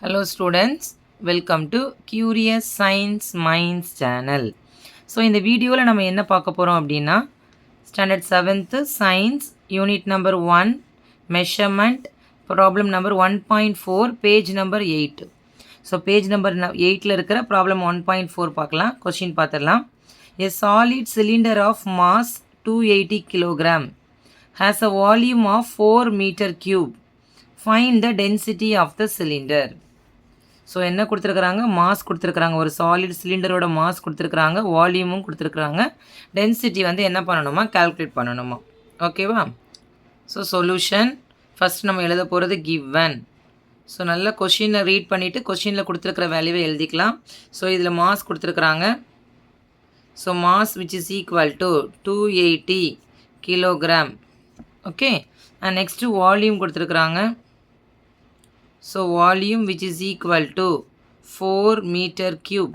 Hello students, welcome to Curious Science Minds channel. So இந்த வீடியோவில் நம்ம என்ன பார்க்க போகிறோம் அப்படின்னா standard 7th science unit number 1 measurement problem number 1.4 page number 8. So page number 8ல் இருக்கிற ப்ராப்ளம் 1.4 பார்க்கலாம். கொஸ்டின் பார்த்துடலாம். A solid cylinder of mass 280 kg has a volume of 4 meter cube. Find the density of the cylinder. So என்ன கொடுத்துருக்குறாங்க, mass கொடுத்துருக்குறாங்க, ஒரு solid சிலிண்டரோட mass கொடுத்துருக்குறாங்க, வால்யூமும் கொடுத்துருக்குறாங்க, டென்சிட்டி வந்து என்ன பண்ணணுமா, கால்குலேட் பண்ணணுமா. ஓகேவா? ஸோ சொல்யூஷன் ஃபஸ்ட் நம்ம எழுத போகிறது கிவன். ஸோ நல்ல கொஷினை ரீட் பண்ணிவிட்டு கொஷினில் கொடுத்துருக்குற வேல்யூவை எழுதிக்கலாம். ஸோ இதில் மாஸ் கொடுத்துருக்குறாங்க. So mass which is equal to 280 kilogram. Okay, and next volume கொடுத்துருக்குறாங்க. So volume which is equal to 4 meter cube.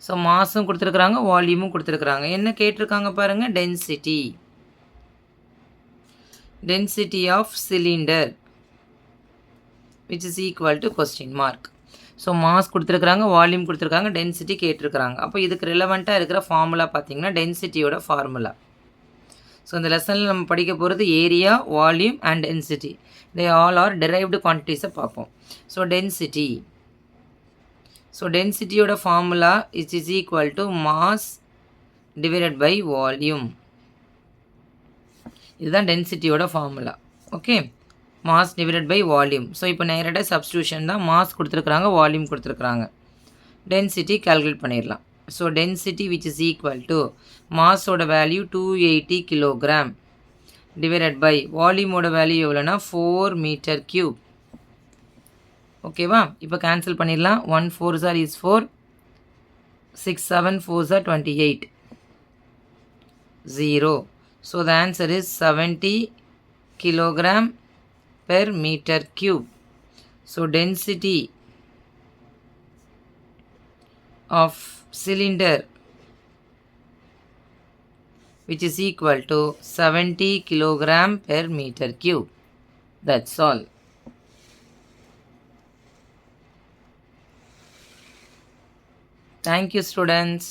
So மாஸும் கொடுத்துருக்குறாங்க, வால்யூமும் கொடுத்துருக்குறாங்க. என்ன கேட்டிருக்காங்க பாருங்கள், density. Density of cylinder which is equal to question mark. So mass கொடுத்துருக்குறாங்க, volume கொடுத்துருக்காங்க, density கேட்டிருக்கிறாங்க. அப்போ இதுக்கு ரிலவெண்ட்டாக இருக்கிற ஃபார்முலா பார்த்தீங்கன்னா டென்சிட்டியோட ஃபார்முலா. ஸோ இந்த லெசனில் நம்ம படிக்க போகிறது area, volume and density. They all are derived குவான்டிட்டிஸை பார்ப்போம். So density. ஸோ டென்சிட்டியோட formula is equal to mass divided by volume. இதுதான் டென்சிட்டியோட formula. Okay, mass divided by volume. So இப்போ நேரடியாக சப்ஸ்டியூஷன் தான். மாஸ் கொடுத்துருக்குறாங்க, வால்யூம் கொடுத்துருக்குறாங்க, டென்சிட்டி கால்குலேட் பண்ணிடலாம். So density which is equal to மாஸோட வேல்யூ 280 கிலோகிராம் டிவைடட் பை வால்யூமோட வேல்யூ எவ்வளோனா 4 மீட்டர் கியூப். ஓகேவா? இப்போ கேன்சல் பண்ணிடலாம். 1 4 is 4, 6 7 4 28, 0. So the answer is 70 kilogram per meter cube. So density of cylinder which is equal to 70 kilogram per meter cube. That's all. Thank you students.